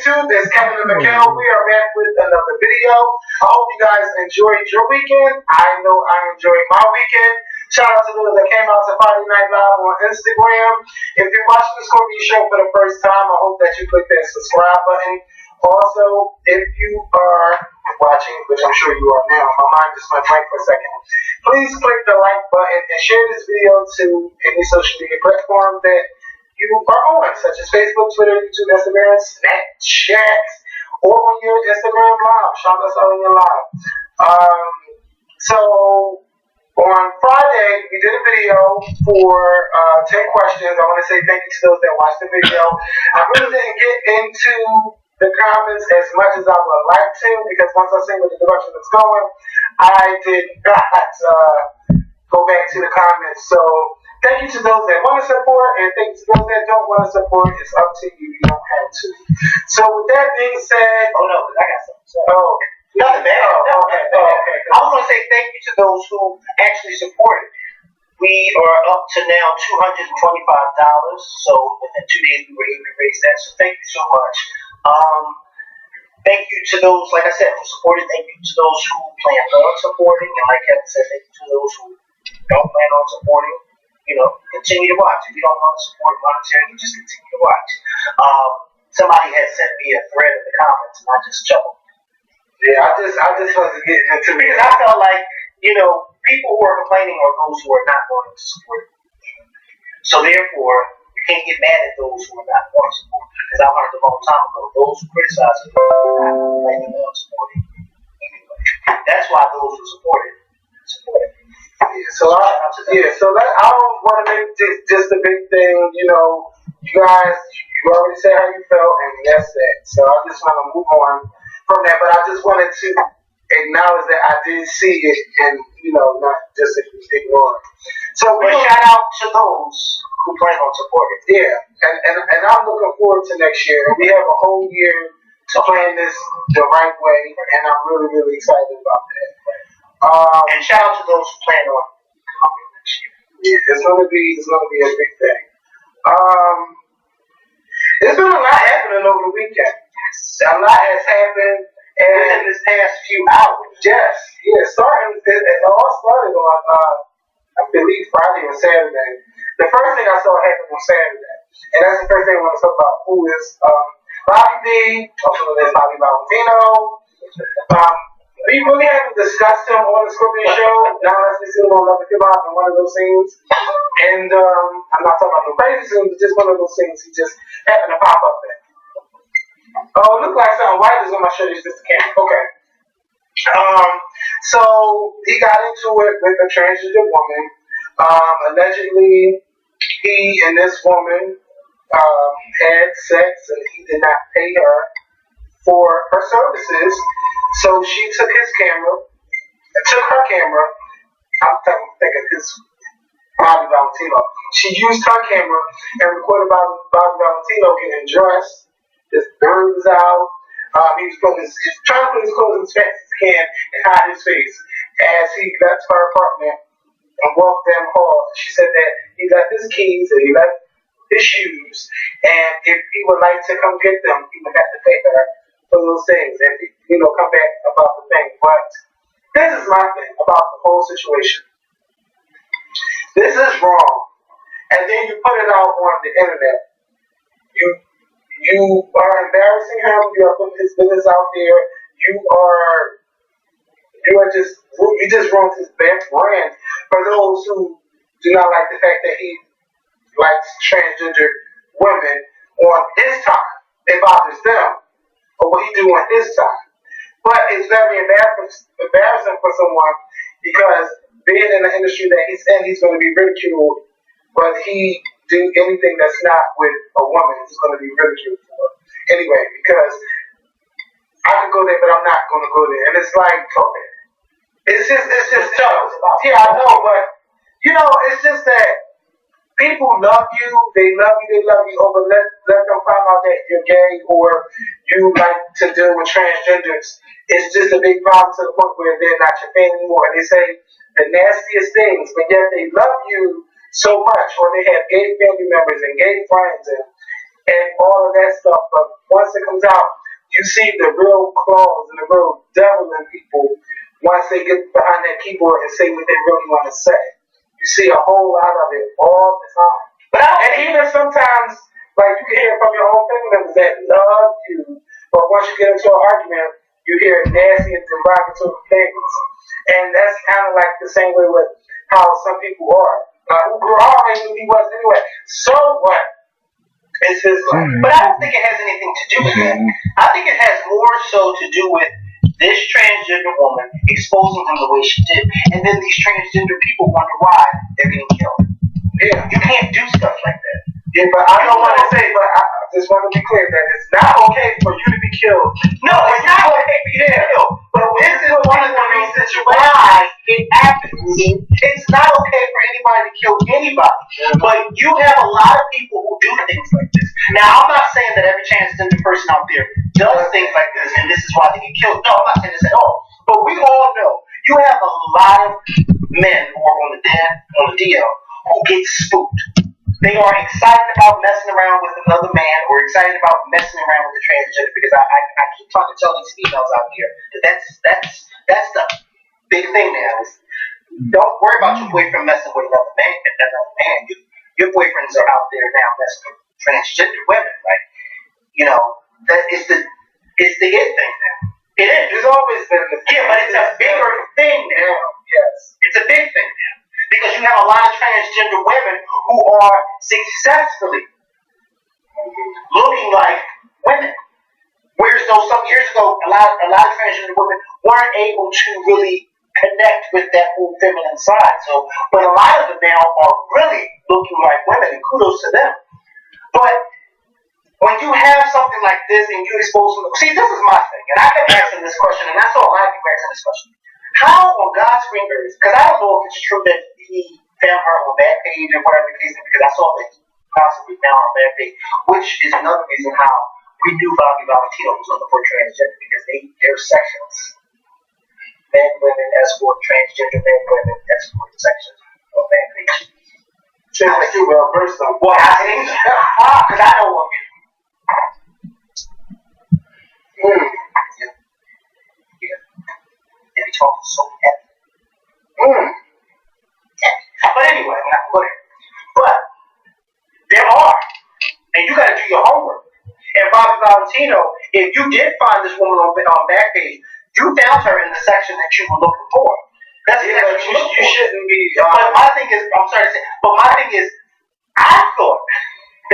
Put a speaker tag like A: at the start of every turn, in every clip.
A: YouTube. It's Kevin and Mikhail. We are back with another video. I hope you guys enjoyed your weekend. I know I enjoyed my weekend. Shout out to those that came out to Friday Night Live on Instagram. If you're watching the Scorpion Show for the first time, I hope that you click that subscribe button. Also, if you are watching, which I'm sure you are now, my mind just went blank for a second, please click the like button and share this video to any social media platform that you are on, such as Facebook, Twitter, YouTube, Instagram, Snapchat, or on your Instagram Live. Shout us out on your live. So on Friday, we did a video for 10 questions. I want to say thank you to those that watched the video. I really didn't get into the comments as much as I would like to, because once I see where the direction is going, I did not go back to the comments. So thank you to those that want to support, and thank you to those that don't want to support. It's up to you. You don't have to. So with that being said,
B: oh no, I got something.
A: Oh,
B: nothing bad.
A: Okay.
B: I was going to say thank you to those who actually supported. We are up to now $225. So within 2 days we were able to raise that. So thank you so much. Thank you to those, like I said, who supported. Thank you to those who plan on supporting, and like Kevin said, thank you to those who don't plan on supporting. Continue to watch. If you don't want to support monetarily, just continue to watch. Somebody had sent me a thread in the comments, and I just chuckled.
A: Yeah, I just wasn't getting into it.
B: Because I felt like, people who are complaining are those who are not going to support it. So therefore, you can't get mad at those who are not going to support it. Because I learned a long time ago, those who criticize it are not planning on supporting it anyway. That's why those who support it.
A: So I don't want to make this just a big thing. You guys, you already said how you felt, and that's that. So I just want to move on from that. But I just wanted to acknowledge that I did see it, and not just ignore it. So
B: shout out to those who plan on supporting.
A: Yeah, and I'm looking forward to next year. We have a whole year to plan this the right way, and I'm really, really excited about that.
B: And shout out to those who plan on coming next year.
A: Yeah, it's gonna be a big thing. There's been a lot happening over the weekend. A lot has happened
B: within this past few hours.
A: Yes, yeah. It all started on I believe Friday or Saturday. The first thing I saw happen on Saturday, and that's the first thing I want to talk about. Who is Bobby B? Also known as Bobby Valentino. We really haven't discussed him on the Scorpion Show. Now let's see him on Love Hip Hop in one of those scenes. And I'm not talking about no crazy scenes, but just one of those scenes he just happened to pop up there. Oh, it looked like something white is on my shirt. It's just a camera. Okay. So he got into it with a transgender woman. Allegedly, he and this woman had sex, and he did not pay her for her services. So she took her camera. I'm thinking his Bobby Valentino. She used her camera and recorded Bobby Valentino getting dressed. His bird was out. He was trying to put his clothes as fast as he can and hide his face as he left her apartment and walked down the hall. She said that he left his keys and he left his shoes, and if he would like to come get them, he would have to pay her for those things and come back about the thing. But this is my thing about the whole situation. This is wrong. And then you put it out on the internet. You are embarrassing him. You are putting his business out there. You just ruined his best brand for those who do not like the fact that he likes transgender women on his time. It bothers them. Or what he do on his time. But it's very embarrassing for someone, because being in the industry that he's in, he's going to be ridiculed. But he do anything that's not with a woman, he's going to be ridiculed for. Anyway, because I could go there, but I'm not going to go there. And it's like, it's just tough. Yeah, I know, but it's just that people love you, they love you, oh, but let them find out that you're gay or you like to deal with transgenders. It's just a big problem to the point where they're not your family anymore. And they say the nastiest things, but yet they love you so much, or they have gay family members and gay friends and all of that stuff. But once it comes out, you see the real claws and the real devil in people once they get behind that keyboard and say what they really want to say. You see a whole lot of it all the time. And even sometimes, like you can hear from your own family members that love you, but once you get into an argument, you hear nasty and derogatory things. And that's kind of like the same way with how some people are. Who grew up and who he was anyway. So what? It's his life.
B: But I don't think it has anything to do with that. I think it has more so to do with this transgender woman exposing him the way she did. And then these transgender people wonder why they're getting killed.
A: Yeah.
B: You can't do stuff like that.
A: Yeah, but I don't want to say, but I just want to be clear that it's not okay for you to be killed.
B: No, it's not okay for you to be killed. But this is one of the reasons why it happens. It's not okay for anybody to kill anybody. But you have a lot of people who do things like this. Now, I'm not saying that every transgender person out there does things like this and this is why they get killed. No, I'm not saying this at all. But we all know you have a lot of men who are on the DL who get spooked. They are excited about messing around with another man or excited about messing around with the transgender because I keep trying to tell these females out here that that's the big thing now is don't worry about your boyfriend messing with another man. Your boyfriends are out there now messing with transgender women, right? You know, that is the it thing now. It is.
A: It's always been the thing.
B: Yeah, but it's a bigger thing now.
A: Yes.
B: It's a big thing now. Because you have a lot of transgender women who are successfully looking like women. Whereas though some years ago, a lot of transgender women weren't able to really connect with that whole feminine side. So, but a lot of them now are really looking like women, and kudos to them. But when you have something like this and you expose them, see, this is my thing, and I kept asking this question, and I saw a lot of people asking this question. How on God's green earth, because I don't know if it's true that he found her on Backpage or whatever the case is, because I saw that he possibly found her on Backpage, which is another reason how we knew Bobby Valentino was looking for transgender, because there's sections. Men, women, escort, transgender men, women, escort sections of Backpage.
A: Like you well first though.
B: Well, I think because I know women. They be talking so heavy. But anyway, I'm not going to. But there are, and you got to do your homework. And Bobby Valentino, if you did find this woman on Backpage, you found her in the section that you were looking for. That's the section you shouldn't be. But my thing is, I'm sorry to say, but my thing is, I thought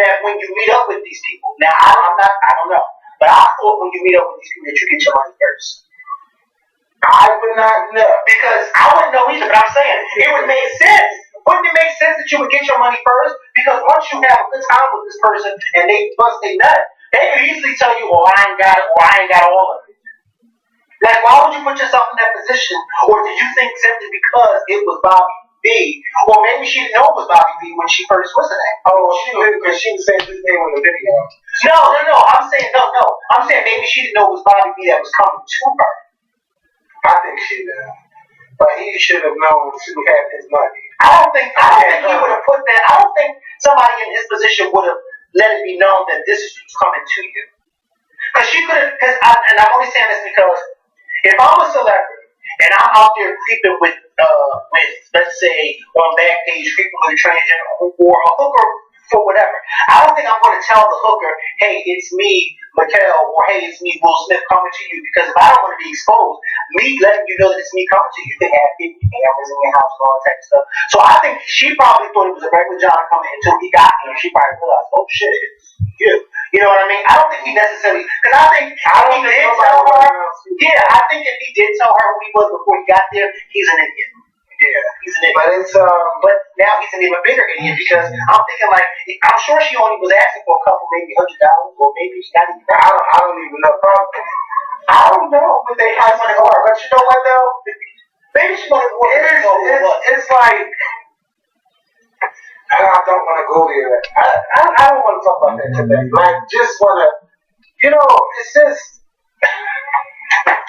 B: that when you meet up with these people, now I don't know, but I thought when you meet up with these people that you get your money first.
A: I would not know.
B: Because I wouldn't know either, but I'm saying it would make sense. Wouldn't it make sense that you would get your money first? Because once you have a good time with this person and they bust they nut, they could easily tell you, oh, I ain't got it, or I ain't got all of it. Like, why would you put yourself in that position? Or did you think simply because it was Bobby B, or maybe she didn't know it was Bobby B when she first listened to it?
A: Oh, she did because she was saying his name on the video.
B: No. I'm saying maybe she didn't know it was Bobby B that was coming to her.
A: I think she did. But he should have known to have his money.
B: I don't think he would have put that. I don't think somebody in his position would have let it be known that this is who's coming to you. Because she could have, and I'm only saying this because if I'm a celebrity and I'm out there creeping with let's say on Backpage, creeping with a transgender or a hooker for whatever, I don't think I'm going to tell the hooker, hey, it's me, Mikhail, or hey, it's me, Will Smith, coming to you, because if I don't want to be exposed, me letting you know that it's me coming to you, you can have 50 cameras in your house and all that type of stuff. So I think she probably thought it was a regular John coming until he got here, and she probably realized, oh shit, it's you. You know what I mean? I don't think he necessarily, because I think if he did tell her, I think if he did tell her who he was before he got there, he's an idiot. Yeah, he's an idiot.
A: But it's
B: but now he's an even bigger idiot because I'm thinking like I'm sure she only was asking for a couple, maybe $100, or maybe she got even.
A: I don't even know. Probably.
B: I don't know, but they probably want to go. But you know what though? Maybe she wanted more.
A: It's like I don't want to go there. I don't want to talk about that today. Like just want to, it's just.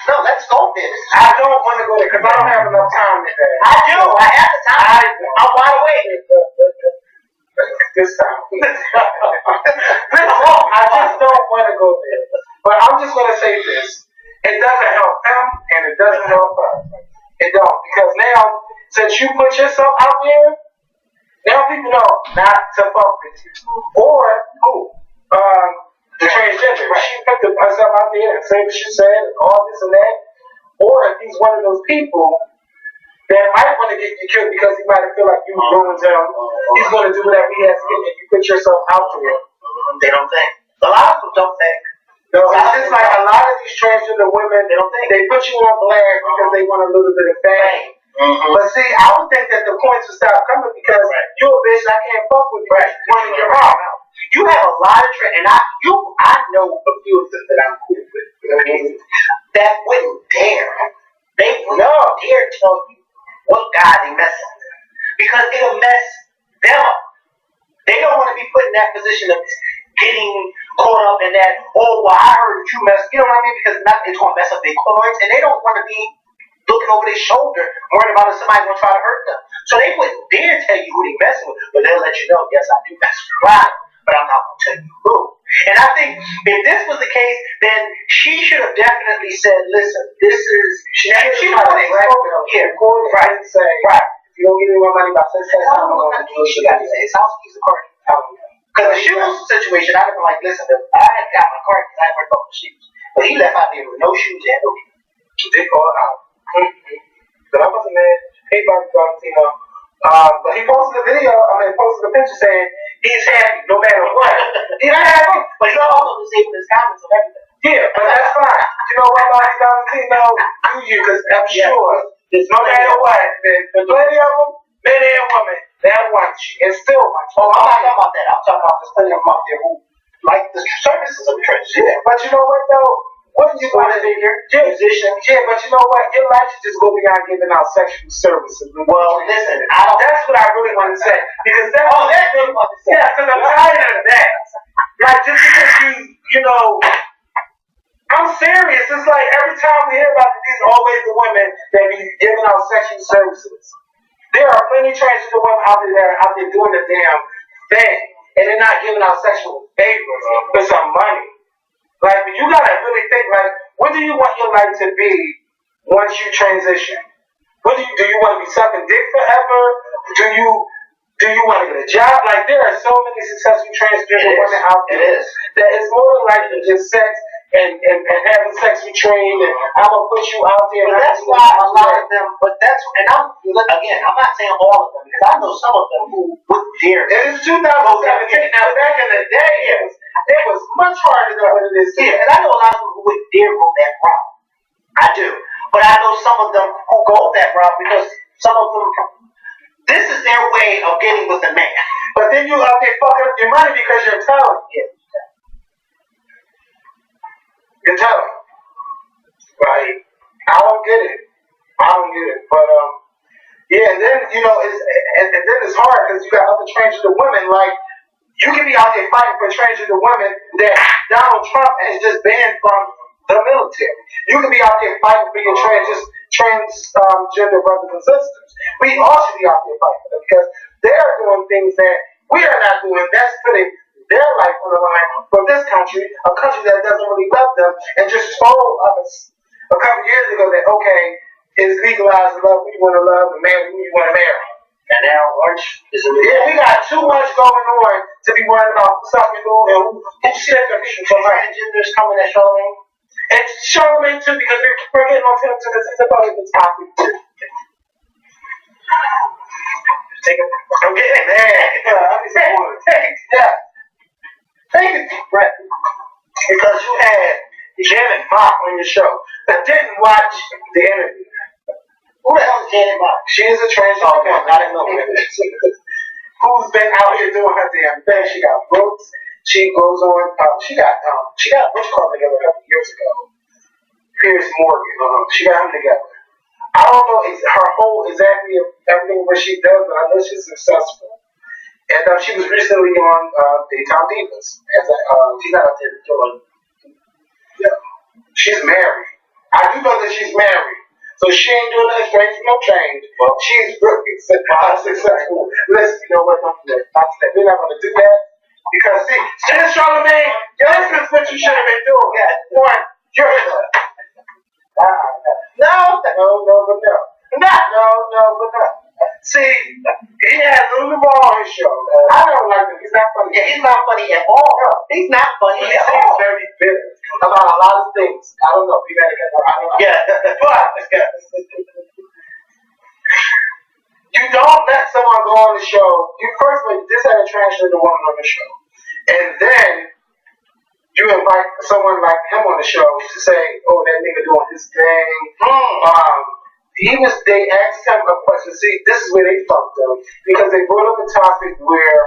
B: No, let's go there.
A: I don't want to go there because I don't have enough time today.
B: I do. I have the time. I'm wide awake.
A: This time. I just don't want to go there. But I'm just gonna say this: it doesn't help him, and it doesn't help her. It don't, because now since you put yourself out there, now people know not to fuck with you. Or who? The transgender. She put herself out there and say what she said and all this and that. Or if he's one of those people that might want to get you killed because he might feel like you ruined him, he's going to do whatever he has to get if you put yourself out there.
B: They don't think. A lot of them don't think.
A: No, it's just like a lot of these transgender women, they don't think. They put you on blast because they want a little bit of fame. But see, I would think that the points would stop coming because you're a bitch, I can't fuck with you. Running your mouth.
B: You have a lot of and I know a few of them that I'm cool with. You know what I mean? That wouldn't dare. They wouldn't dare tell you what guy they messing with. Because it'll mess them up. They don't want to be put in that position of getting caught up in that, oh, well, I heard that you messed, you know what I mean? Because it's going to mess up their coins, and they don't want to be looking over their shoulder, worried about if somebody's going to try to hurt them. So they wouldn't dare tell you who they messing with, but they'll let you know, yes, I do mess with Ryan, but I'm not going to tell you who. And I think if this was the case, then she should have definitely said, listen, this is, she would have
A: recorded and say, if you don't give me my money by 6 days, I'm going to do it.
B: She got to say, it's house keys according. Because the shoes situation, I'd have been like, listen, I had got my car because I worked on the shoes. But he left out there with no shoes and no keys.
A: They called out. But I wasn't mad. Hey, Bobby Valentino. But he posted posted a picture saying he's happy no matter what. He's happy.
B: But he's also disabled his comments and everything.
A: Yeah, but that's fine. You know what, Bobby Valentino? Do you? Because I'm sure, no matter what, there's plenty of them, men and women, that want you and still want you.
B: Oh, I'm not talking about that. I'm talking about there's plenty of them out there who like the services of the church.
A: Yeah, but you know what though? What do you want to figure? Musician. Yeah, but you know what? Your life should just go beyond giving out sexual services.
B: Well, listen,
A: that's what I really want to say. Because that's what I really want to say. Yeah, because I'm tired of that. Like, just because you know, I'm serious. It's like every time we hear about it, these are always the women that be giving out sexual services. There are plenty of transgender women out there that are out there doing the damn thing. And they're not giving out sexual favors for some money. Like, you gotta really think, like, what do you want your life to be once you transition? Do you want to be sucking dick forever? Do you want to get a job? Like, there are so many successful transgender women out there that it's more than likely just sex and having sex retrained and I'm gonna put you out there.
B: But that's why a lot of them. But that's I'm not saying all of them because I know some of them who would dare.
A: And it's 2017. Now, back in the day, it was much harder than what it is today.
B: Yeah, and I know a lot of them who would dare go that route. I do. But I know some of them who go that route because some of them, this is their way of getting with a man.
A: But then you out there fucking up your money because you're telling.
B: Yeah.
A: You're telling. Right? I don't get it. But, yeah, and then, you know, and then it's hard because you got other transgender women, like, you can be out there fighting for transgender women that Donald Trump has just banned from the military. You can be out there fighting for your transgender brothers and sisters. We all should be out there fighting for them because they're doing things that we are not doing. That's putting their life on the line for this country, a country that doesn't really love them, and just told us a couple years ago that, okay, it's legalized to love who you want to love and marry who you want to marry.
B: And now lunch is a
A: we got too much going on to be worried about something new and who's sick of people for
B: transgenders coming at Charlamagne.
A: And Charlamagne too, because we're getting on to the about the topic too. I'm getting mad. Take a deep breath. Because you had Janet Mock on your show that didn't watch the interview.
B: Who the hell is Janet Mock?
A: She is a transgender woman. I didn't know who's been out here doing her damn thing. She got books. She goes on. She got Rich Carl together a couple years ago. Piers Morgan. She got him together. I don't know her whole exactly everything what she does, but I know she's successful. And she was recently on Daytime Divas. She's not out there doing. Yeah, she's married. I do know that she's married. So she ain't doing nothing straight for no change. Well, she's really successful. Listen, you know what? We're not going to do that. Because see, since Charlamagne, this is what you should have been doing. One, you're no. See, he has Lil Lamar on his show. I don't like him. He's not funny.
B: Yeah, he's not funny at all.
A: No.
B: He's not funny
A: He
B: at
A: seems
B: all.
A: very bitter about a lot of things. I don't know. I don't know.
B: Yeah,
A: But you don't let someone go on the show. You first this had a transgender woman on the show, and then you invite someone like him on the show to say, "Oh, that nigga doing his thing." They asked him a question. See, this is where they fucked up because they brought up a topic where,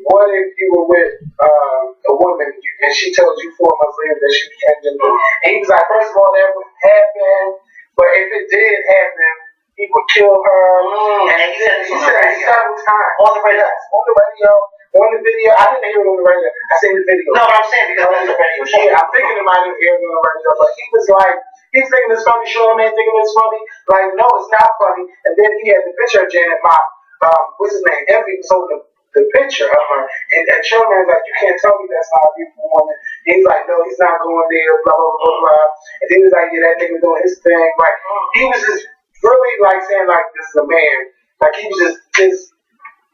A: what if you were with a woman and she tells you 4 months later that she was transgender? And he was like, first of all, that would happen, but if it did happen, he would kill her.
B: And he said
A: it several times
B: on the radio.
A: On the video. I didn't hear it on the radio. I seen the video.
B: No, but I'm saying because that's the radio show.
A: Yeah, I'm thinking it might have aired on the radio, but he was like, he's thinking it's funny, Charlamagne thinking it's funny. Like, no, it's not funny. And then he had the picture of Janet Mock, what's his name? Envy was holding the picture of her. And Charlamagne was like, you can't tell me that's not a beautiful woman. And he's like, no, he's not going there, blah, blah, blah, blah. And then he was like, yeah, that nigga doing his thing. Like, he was just really like saying, like, this is a man. Like, he was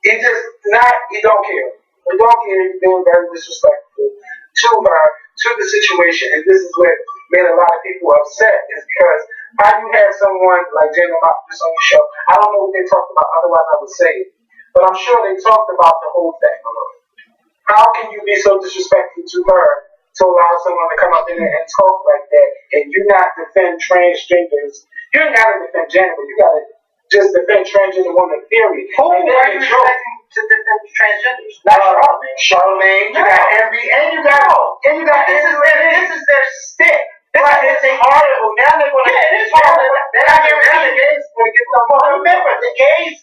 A: he don't care. He don't care. He's being very disrespectful to her, to the situation. And this is what made a lot of people upset, is because how you have someone like Jalen Moffat on your show. I don't know what they talked about, otherwise I would say it. But I'm sure they talked about the whole thing. How can you be so disrespectful to her to allow someone to come up in there and talk like that, and you not defend transgenders? You ain't gotta defend gender, but you gotta just defend transgender women, period.
B: Who are you expecting to defend transgenders?
A: Not Charlamagne. You got Envy, and you got
B: this is their stick.
A: It's horrible. Now they're going to
B: it is horrible.
A: the gays going to get some money.
B: Remember, the gays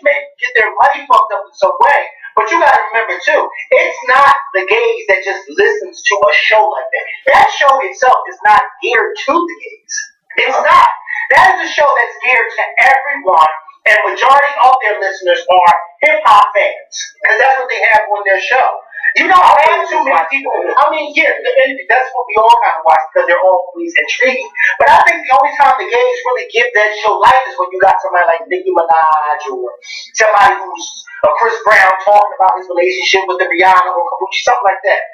B: may get their money fucked up in some way. But you gotta remember too, it's not the gays that just listens to a show like that. That show itself is not geared to the gays. It's not. That is a show that's geared to everyone, and majority of their listeners are hip hop fans, because that's what they have on their show. You don't have too many people. I mean, yeah, that's what we all kind of watch because they're always intriguing. But I think the only time the gays really give that show life is when you got somebody like Nicki Minaj or somebody who's Chris Brown talking about his relationship with the Rihanna or Kabuchi, something like that.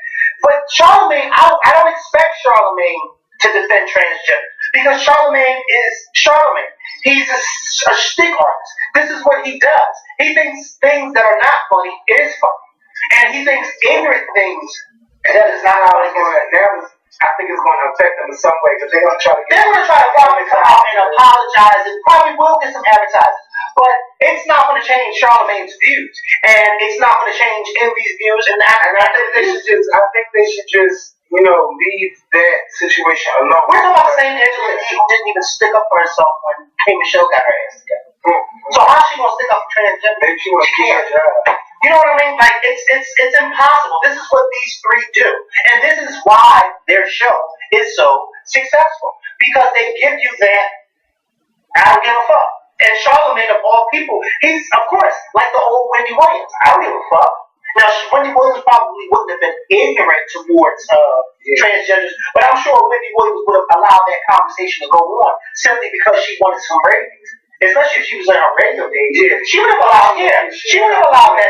B: But Charlamagne, I don't expect Charlamagne to defend transgender because Charlamagne is Charlamagne. He's a shtick artist. This is what he does. He thinks things that are not funny is funny. And he thinks ignorant things, that is not how it's going to. I think it's going to affect them in some way because they're going to try to. They're going to try to probably come out and apologize, and probably will get some advertising. But it's not going to change Charlamagne's views, and it's not going to change Envy's views. And I think they should just. Leave that situation alone. We're talking about the same Angela Yee who didn't even stick up for herself when Kim Michelle got her ass together. Mm-hmm. So how's she gonna stick up for transgender?
A: Maybe she wants to keep her job.
B: You know what I mean? Like it's impossible. This is what these three do, and this is why their show is so successful because they give you that I don't give a fuck. And Charlamagne, of all people, he's of course like the old Wendy Williams. I don't give a fuck. Now, Wendy Williams probably wouldn't have been ignorant towards transgenders, but I'm sure Wendy Williams would have allowed that conversation to go on simply because she wanted some ratings. Especially if she was in her radio days. Yeah. She would have allowed that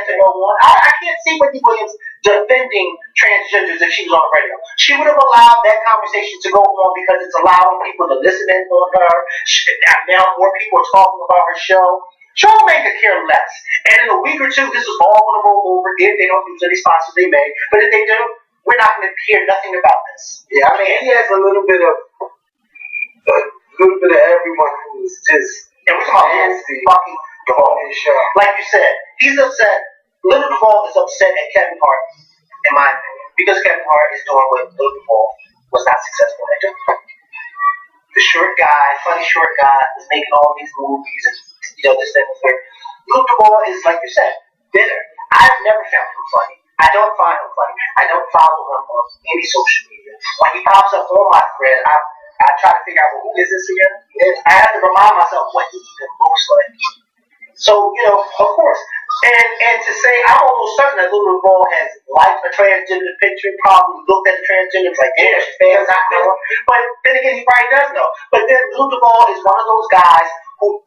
B: to go on. I can't see Wendy Williams defending transgenders if she was on the radio. She would have allowed that conversation to go on because it's allowing people to listen in on her. Now more people are talking about her show. Charlamagne could care less. And in a week or two, this is all going to roll over if they don't use any sponsors they make. But if they do, we're not going to hear nothing about this.
A: Yeah, I mean, he has a little bit of everyone who's just.
B: And we're talking about fucking Duvall. Like you said, he's upset. Little Duvall is upset at Kevin Hart, in my opinion, because Kevin Hart is doing what Little Duvall was not successful at doing. The short guy, funny short guy, is making all these movies and this, that, and the third. Little Duvall is, like you said, bitter. I've never found him funny. I don't find him funny. I don't follow him on any social media. When he pops up on my thread, I try to figure out, well, who is this again? And I have to remind myself what he even looks like. So, of course, And to say, I'm almost certain that Lil Duval has liked a transgender picture, probably looked at the transgender like, yeah, she's bad, not know. But then again, he probably does know. But then Lil Duval is one of those guys who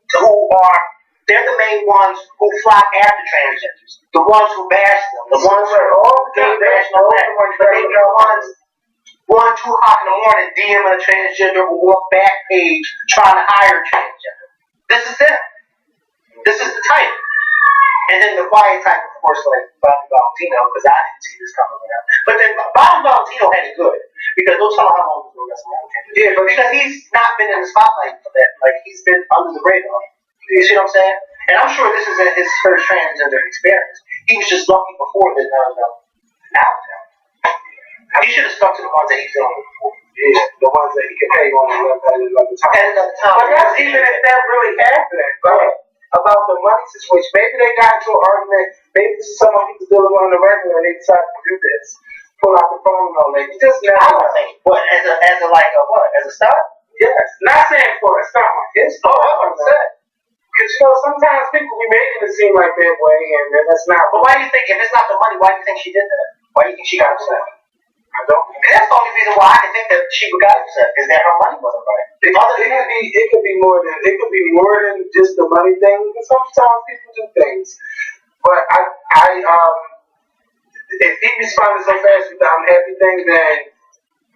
B: are, they're the main ones who flock after transgenders. The ones who bash them. The ones who are all gay bashing all that. But they be the ones 1, 2 o'clock in the morning DMing a transgender or walk back page trying to hire a transgender. This is them. This is the type. And then the quiet type, of course, like Bobby Valentino, because I didn't see this coming around. But then Bobby Valentino had it good. Because don't tell him how long he's been wrestling. Yeah, but because he's not been in the spotlight for that. Like, he's been under the radar. You see what I'm saying? And I'm sure this isn't his first transgender experience. He was just lucky before that now. He should have stuck to the ones that he's doing before.
A: Yeah, the ones that he can pay on at another time.
B: At another time.
A: But that's even if that really happened, right? About the money situation. Maybe they got into an argument. Maybe this is someone he was dealing with on the regular and they decided to do this. Pull out the phone and all that. You just never
B: I don't think. What, as a stunt?
A: Yes. Not saying for a stunt. It's for what I'm saying. Because, sometimes people be making it seem like that way and that's not.
B: But why do you think, if it's not the money, why do you think she did that? Why do you think she got upset?
A: I don't.
B: And that's the only reason why I can think that she got upset, is that her money wasn't right.
A: It could be more than just the money thing. Because sometimes people do things, but if he responded so fast with the I'm happy thing, then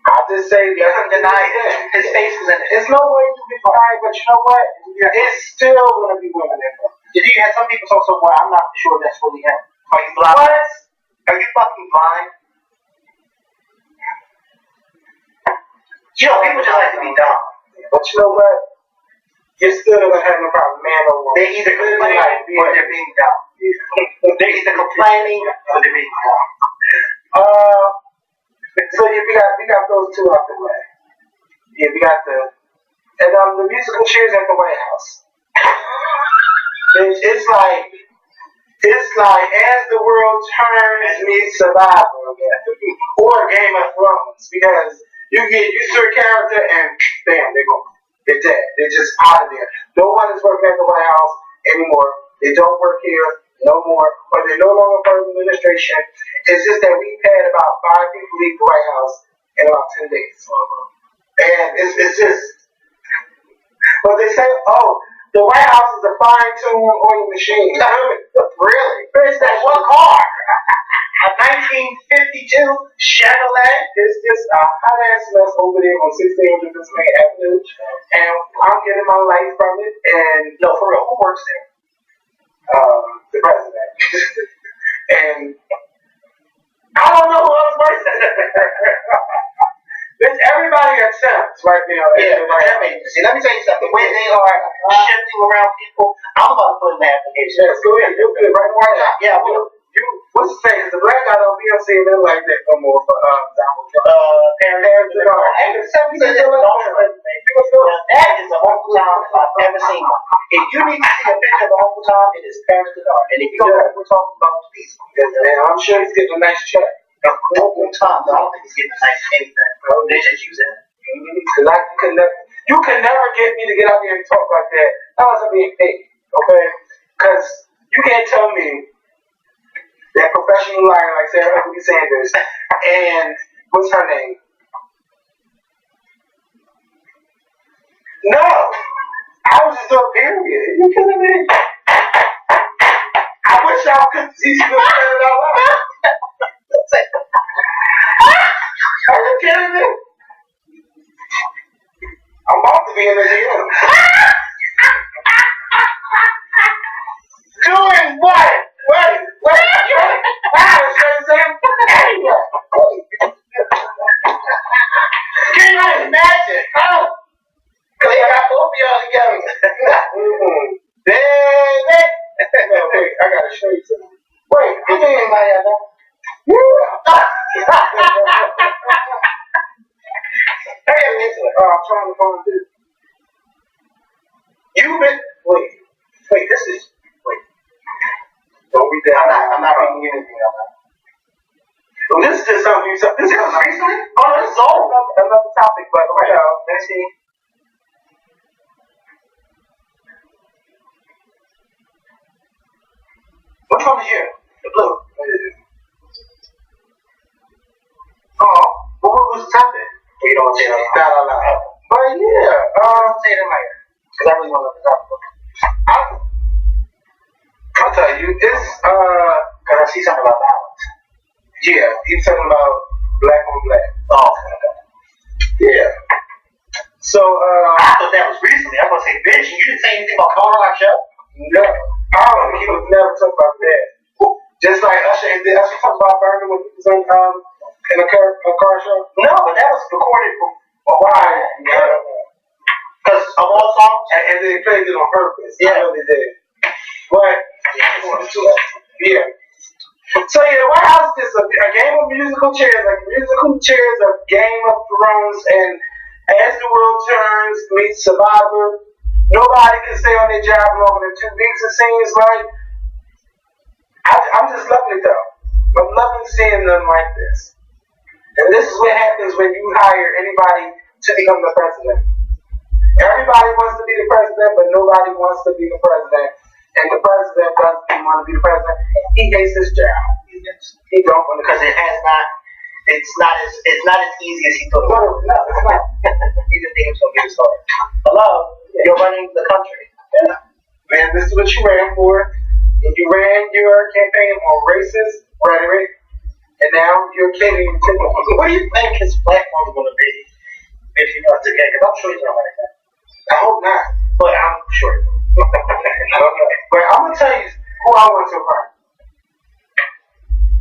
A: I just say
B: he doesn't deny it. His face was in it.
A: There's no way to be fine, but you know what? It's still gonna be women in there.
B: Did you have some people talk so well? I'm not sure that's really him. Are you blind?
A: What?
B: Are you fucking blind? People just like to be dumb.
A: But you know what? You're still gonna have no problem, man or woman.
B: They're either complaining or they're being dumb. They're either complaining or they're being dumb.
A: So we got those two out the way. Yeah, we got the musical chairs at the White House. It's like as the world turns, meets Survivor again, or Game of Thrones, because you get used to a character and bam, they're dead. They're just out of there. No one is working at the White House anymore. They don't work here no more, or they're no longer part of the administration. It's just that we've had about 5 people leave the White House in about 10 days. And it's just, but they say, the White House is a fine-tuned oil machine.
B: Really?
A: It's that one car.
B: A 1952 Chevrolet.
A: It's just a hot-ass mess over there on 1600 Pennsylvania Avenue. And I'm getting my life from it. And
B: no, for real, who works there?
A: The president. And I don't know who else works there. There's everybody attempts right now.
B: Yeah, but that makes sense. See, let me tell you something. The way they are shifting around people, I'm about to put in the application.
A: Yes, go ahead. You good, right? Why not?
B: Yeah,
A: what's the thing? Because the black guy don't be on CNN like that no more for Donald Trump.
B: That is a Uncle Tom if I've ever seen one. If you need to see a picture of Uncle Tom, it is Paris the Dark. And if you don't know what we're talking about, please.
A: And I'm sure he's getting a nice check.
B: Uncle Tom, I don't think he's getting a nice anything. They just use it.
A: Because you can never get me to get out there and talk like that unless I'm being paid, okay? Because you can't tell me that professional liar like Sarah Huckabee Sanders and what's her name? No, I was just doing period. Are you kidding me? I wish y'all could see some of it out loud. Are you kidding me? I'm about to be in the gym. Doing what? Wait. I was trying to say,
B: Can you imagine? Because they got both of y'all together.
A: Baby. No, wait, I gotta show you something. Wait, I think anybody out there? Yeah. I'm trying to find this.
B: You've been wait, this is
A: don't read that.
B: I'm not reading anything on that.
A: Well, this is just something this is
B: recently? Oh, this is all
A: another topic, but let's see.
B: Which one is you? The blue.
A: Oh, but what was the topic?
B: Well, you don't want to say that.
A: Not allowed. But yeah,
B: say it in my ear. Because I really want to know the topic.
A: I'll tell you, it's
B: because I see something about violence.
A: Yeah, he's talking about black on black.
B: Oh, okay.
A: Yeah. So
B: I thought that was recently. I was gonna say, bitch, you didn't say anything about Kona on our show?
A: No. I don't think he would never talk about that. Just like Usher, did Usher talk about burning when he was in a car show?
B: No, but that was recorded for a while.
A: Yeah.
B: Because of all songs?
A: And they played it on purpose.
B: Yeah.
A: I know they did. But yeah. So yeah, the White House is a game of musical chairs, like musical chairs of Game of Thrones, and as the world turns, meets Survivor. Nobody can stay on their job longer than 2 weeks. It seems like. I'm just loving it though. I'm loving seeing them like this. And this is what happens when you hire anybody to become the president. Everybody wants to be the president, but nobody wants to be the president. And the president doesn't want to be the president. He hates his job. He don't want to,
B: because it's not as easy as he thought.
A: No, it's not.
B: He didn't think it was going to get started. Hello, you're running the country.
A: Yeah. Man, this is what you ran for. And you ran your campaign on racist rhetoric, and now you're catering to the
B: What do you think his platform is going to be if he runs again? Because I'm sure he's not like that.
A: I hope not.
B: But I'm sure he will.
A: I don't know. But I'm going to tell you who I want to run.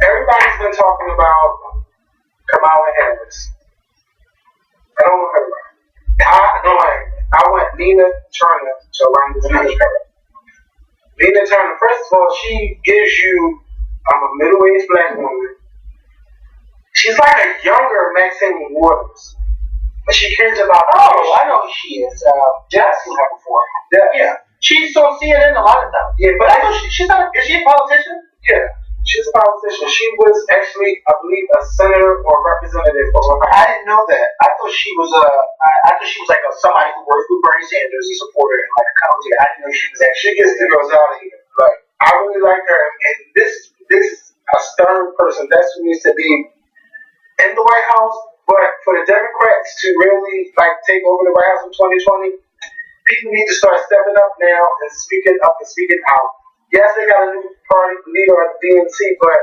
A: Everybody's been talking about Kamala Harris. I don't want her to run. I want Nina Turner to run this country. Nina Turner, first of all, she gives you a middle-aged black woman. She's like a younger Maxine Waters. But she cares about
B: I know who she is. I've seen her before.
A: Yeah.
B: She's on CNN a lot of times.
A: Yeah,
B: But I know she's not. Is she a politician?
A: Yeah. She's a politician. She was actually, I believe, a senator or representative for Ohio.
B: I didn't know that. I thought she was like somebody who worked with Bernie Sanders, a supporter in like a county. I didn't know she was actually.
A: She gets the girls out of here. Like, I really like her, and this is a stern person. That's who needs to be in the White House. But for the Democrats to really like take over the White House in 2020, people need to start stepping up now and speaking up and speaking out. Yes, they got a new party leader at the DNC, but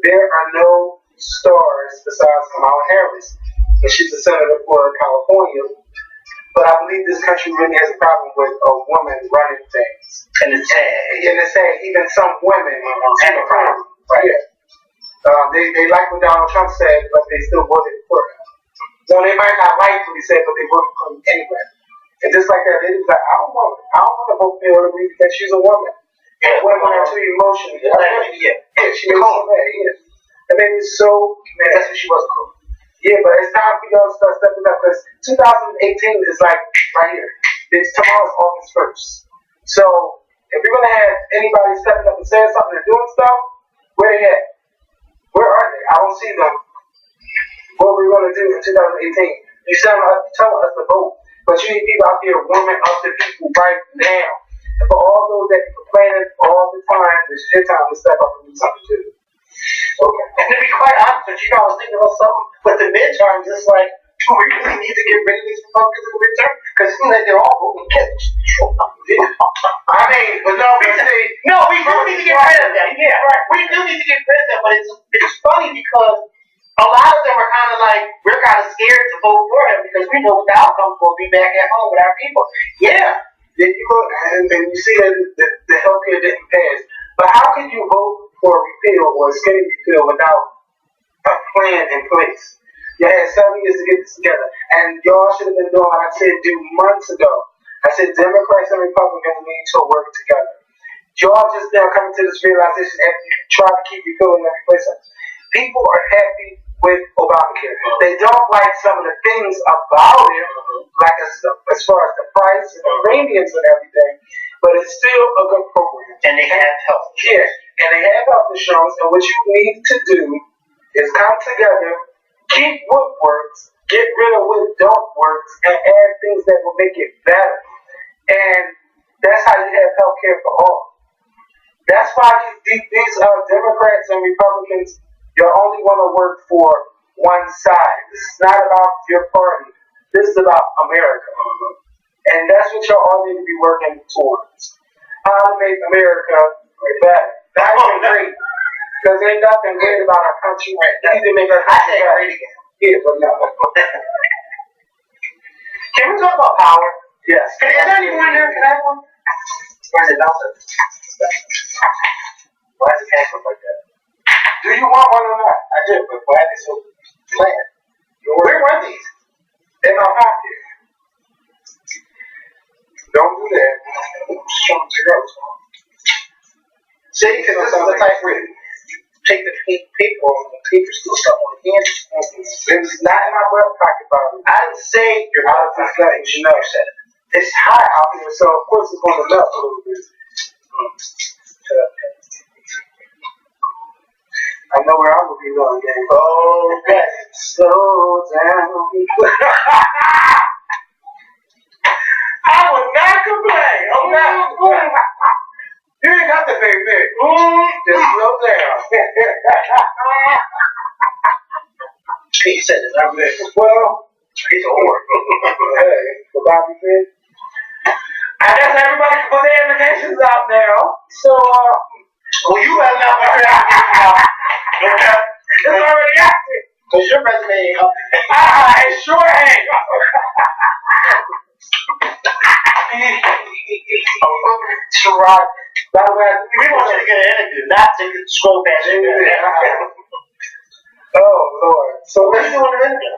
A: there are no stars besides Kamala Harris. And she's a senator for California. But I believe this country really has a problem with a woman running things.
B: And it's sad.
A: Even some women have a problem. Right. Yeah. They like what Donald Trump said, but they still voted for him. So they might not like what he said, but they voted for him anyway. And just like that, they was like, I don't want to vote for her because she's a woman. And women are too emotional. Yeah, she was so mad. Yeah. I mean, it's so mad.
B: That's what she was cool.
A: Yeah, but it's time for y'all to start stepping up because 2018 is like right here. It's tomorrow's August 1st. So if we're gonna have anybody stepping up and saying something and doing stuff, where they at? Where are they? I don't see them. What we're gonna do in 2018? You telling us to vote, but you need people out there warming up the people right now. And for all those that be complaining all the time, it's your time to step up and do something too.
B: Okay. And to be quite honest with you, I was thinking about something with the midterms. It's like, do we really need to get rid of these Republicans in the midterm? Because it seems like they're all voting against Trump.
A: I mean, but no,
B: we do need to get rid of them. Yeah, right. We do need to get rid of them, but it's funny because a lot of them are kind of like, we're kind of scared to vote for him because we know what the outcome's going to be back at home with our people. Yeah.
A: Then you go and you see that the healthcare didn't pass. But how can you vote for a repeal or a skinny repeal without a plan in place? You had 7 years to get this together. And y'all should have been doing what I said months ago. I said Democrats and Republicans need to work together. Y'all just now coming to this realization after you try to keep repealing and replacing. People are happy with Obamacare. They don't like some of the things about it, like as far as the price and the premiums and everything, but it's still a good program.
B: And they have health.
A: Yeah, and they have health insurance, and what you need to do is come together, keep what works, get rid of what don't work, and add things that will make it better. And that's how you have health care for all. That's why these Democrats and Republicans, you only want to work for one side. This is not about your party. This is about America. And that's what y'all all need to be working towards. How to make America better. Not even great. Because ain't nothing great about our country. We need to make our country great again. Yeah, but no.
B: Can we talk about power?
A: Yes.
B: Is there anyone there? Can I have one? Or is it Nelson? Why is it canceled like that?
A: Do you want one or not?
B: I do, but why are they so bland? Where were these?
A: In my pocket. Don't do that. Show them to girls.
B: See, because this is the type where you take the paper off and the paper still stuck on the hand.
A: It's not in my breast pocket, Bobby.
B: I didn't say
A: You're out of this thing. You know, it's hot out here, so of course it's going to melt a little bit. I know where I'm going to be going, gang.
B: Okay.
A: Slow down. I would not complain. I'm not complaining. You ain't got to pay me. Just slow down.
B: He said it. I'm good.
A: Well,
B: he's a whore.
A: Hey, for Bobby Finn. I guess everybody can put their invitations out now. So,
B: well, you better not put your application out. Okay?
A: It's already active.
B: Because your resume ain't up.
A: It sure ain't. Sherrod. By the way,
B: we want you to get an interview, not to scroll past you.
A: Oh, Lord. So,
B: what are you doing an interview?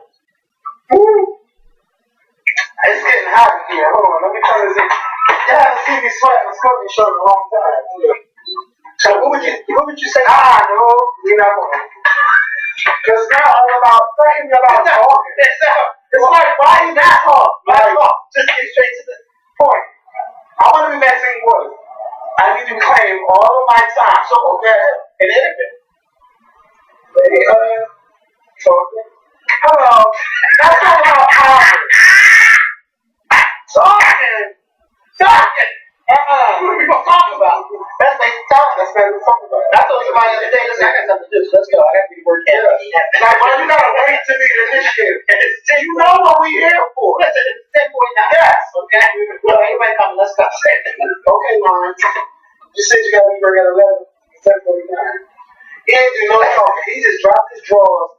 A: It's getting hot in here. Hold on, let me turn this in. You haven't seen me sweat in a smoking shirt in a long time.
B: So what would you say?
A: No, we're not going to. Because it's not all about thinking about talking. It's like, why you not talk?
B: Just get straight to the
A: point. I want to be Maxine Waters. I need to claim all of my time. So, okay,
B: an interview.
A: Talking. Hello. That's all about talking. Talking. What are we going to talk about?
B: That's like talking.
A: That's what we're talking about.
B: I told somebody the other day, listen, I got something to do, so let's go. I got to be working.
A: Like, why you got to wait to be the initiative? You know what we here for.
B: Listen, it's 10:49.
A: Yes.
B: Okay? Well, anybody coming, let's go.
A: Okay, Lauren. You said you got to be working at 11. 10:49. He ain't do no talking. He just dropped his drawers.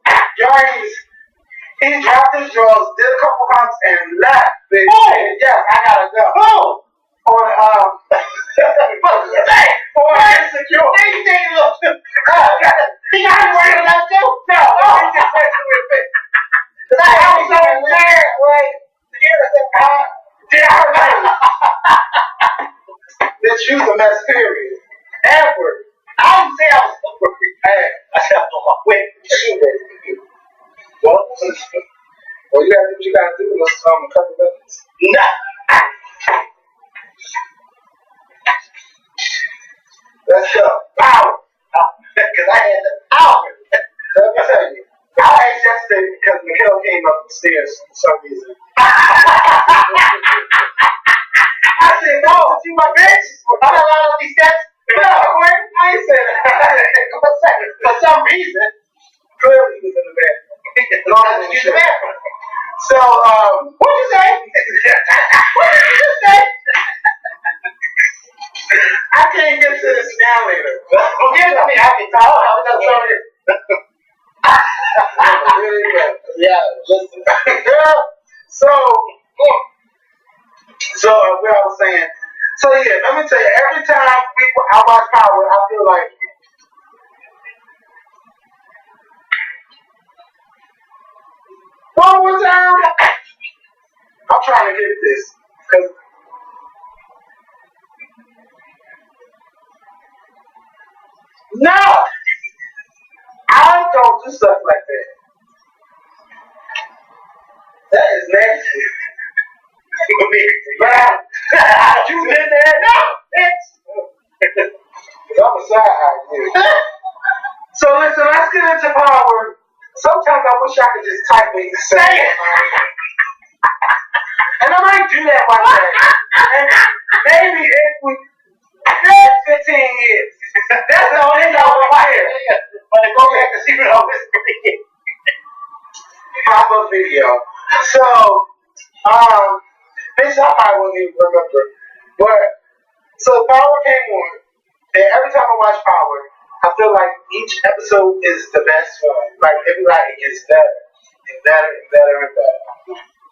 A: He dropped his drawers, did a couple hunts, and left. Yes, I gotta go. On insecure.
B: You think you look? He got his working that too?
A: No, he just went to his face. I was so mad, like, Bitch, you the mess, period. Edward.
B: I didn't say I was working. I said I was on my way.
A: Well, you gotta do what you gotta do. Let's a couple minutes.
B: Nah.
A: Let's go. Power.
B: Because I had the power.
A: Let me tell you. I ate yesterday because Mikhail came up the stairs for some reason. I said, no, see my bitch.
B: I'm not allowed on these steps.
A: No, I ain't saying that. For some reason, clearly he was in the bathroom.
B: Use the bathroom.
A: So, what'd you say? What did you just say? I can't get to this now later.
B: Well, give it to me. I can talk. I was going to show you.
A: Yeah, listen. So, what I was saying. So, yeah, let me tell you, every time I watch Power, I feel like one more time. I'm trying to get this. Because no! I don't do stuff like that. That is nasty. You did that? No! I'm a side eye, dude. So listen, let's get into Power. Sometimes I wish I could just type what you say. And I might do that one day. And maybe if we 15 years,
B: That's the only thing I want to watch. But to go back and see what I was thinking.
A: Pop-up video. So, this I wouldn't even remember. But, so Power came on, and every time I watch Power, I feel like each episode is the best one. Like, everybody gets better, and better, and better, and better.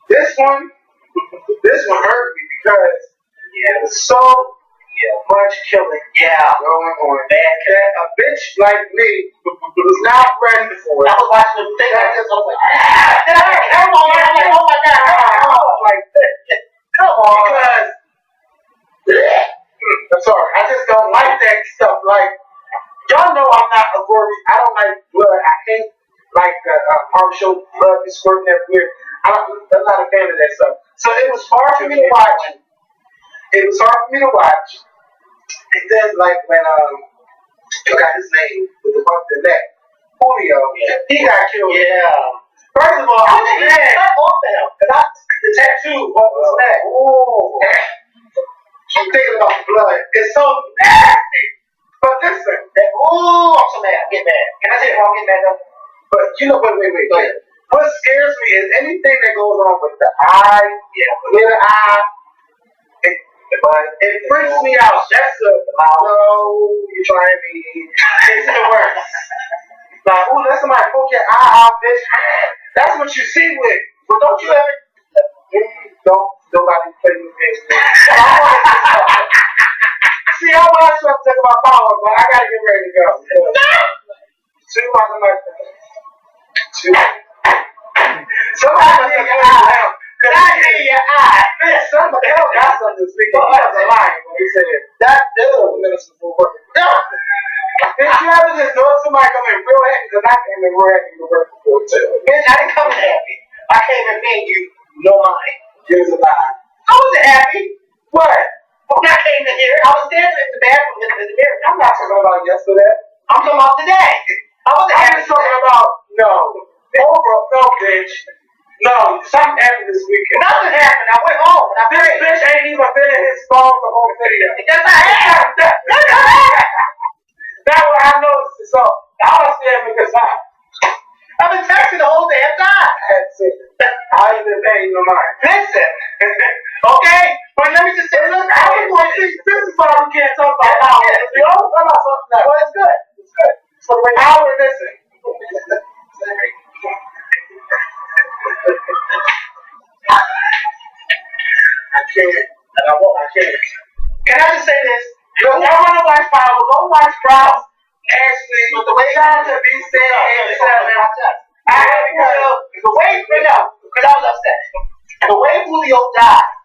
A: This one hurt me because it was so much killing going on. That a bitch like me was not ready for it.
B: I was watching the thing like this. I was like, come on. I'm like, oh my God.
A: I was like, come on. Because, I'm sorry, I just don't like that stuff. Like, y'all know I'm not a gory. I don't like blood. I hate like the partial blood be squirting everywhere. I'm not a fan of that stuff. So it was hard for me to watch. And then like when I forgot his name with the bump the neck, Julio, he got killed.
B: Yeah.
A: First of all, I was mad. The tattoo on his neck. Ooh. I'm thinking about the blood. It's so nasty. But listen.
B: I'm so mad. I'm getting mad. Can I say it wrong? I'm getting mad though?
A: But you know, wait. What scares me is anything that goes on with the eye, with the eye, it freaks me out. That's you're trying me. It's the worst. Like, let somebody poke your eye out, bitch. That's what you see with. But don't you ever, nobody play with this. See, I want to talk about Power, but I gotta get ready to go. Two months like that. Somebody need your eye. I need your eye. Man, somebody else got something to speak. He was lying when he said that dude minister for work. Did you ever just know somebody come in real happy? Because I came in real happy to work before too.
B: Bitch, I didn't come in happy. I came in mean you know mine.
A: You was a lie.
B: I wasn't happy.
A: What?
B: When I came in here, I was standing in the bathroom looking in the mirror.
A: I'm not talking about yesterday.
B: I'm talking about today. I wasn't happy.
A: I'm talking about bitch. No, something happened this weekend.
B: Nothing happened. I went home and I
A: This bitch ain't even been in his phone the whole video.
B: Yes, I am.
A: That's what I noticed. So I was there because
B: I've been texting the whole damn time.
A: That's it. I ain't been paying no mind.
B: Listen. Okay? But let me just say this.
A: This is why we can't talk about Power. We always talk about something else.
B: Well, it's good. It's good.
A: So when Power, listen. I can't. And I won't. I can't.
B: Can I just say this?
A: If y'all want to watch Power, go watch Browse. Ashley,
B: but the way
A: shout out to B Stan
B: the way because I was upset. The way Julio died,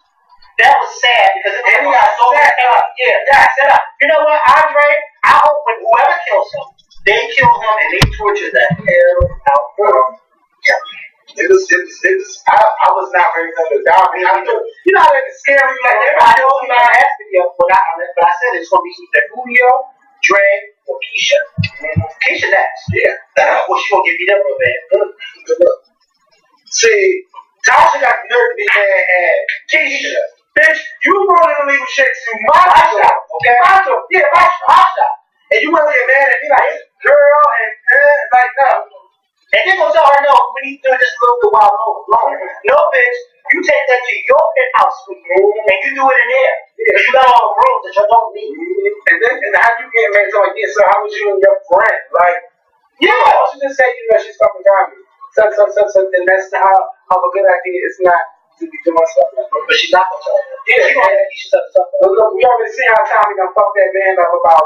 B: that was sad because it got so set up. Set up. You know what, Andre? I hope when whoever kills him, they kill him and they torture the hell out of him.
A: It was. I was not ready for the dog. I mean, you know how that scary like
B: everybody knows me on that video, but I said it's gonna be either Julio, Dre, or Keisha. Keisha next.
A: Yeah.
B: Well, she gonna give me that real bad.
A: See, Tasha got the nerve to be mad at Keisha. Bitch, you brought in the legal shit to my shop. Okay? My shop. And you want to get mad at me like, girl, and like, no.
B: And then gonna tell her no when he's doing this little bit while longer. No, bitch, you take that to your penthouse suite and you do it in there. Because you got all the rooms that you don't need.
A: And how you get mad? So how was you and your friend? Like, she just said, she's fucking driving. So, and that's how a good idea is not to be doing stuff like that.
B: But she's not gonna tell her.
A: Yeah, she's something. Look, we already see how Tommy done fucked that man up about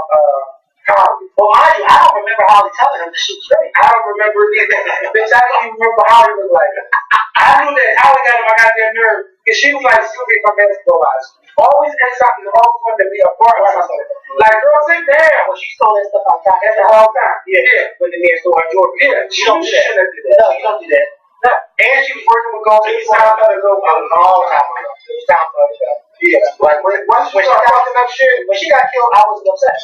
A: Holly.
B: Well, mind you, I don't remember Holly telling him that she was straight.
A: I don't remember it either. Bitch, I don't even remember how Holly looked like. I knew that Holly got on my goddamn nerve because she was like Sylvia from basketball eyes. Always had something, always wanted to be a part of something. Like, girl, sit down.
B: Well, she stole that stuff outside.
A: That's the whole time.
B: Yeah. When the man stole her Jordan.
A: Yeah,
B: you don't do that. No, you don't do that.
A: No. And she was working with Gold. It was time for her to go a long time ago. It was time for her to go. Yeah. Like, once she started fucking up shit,
B: when she got killed, I wasn't upset.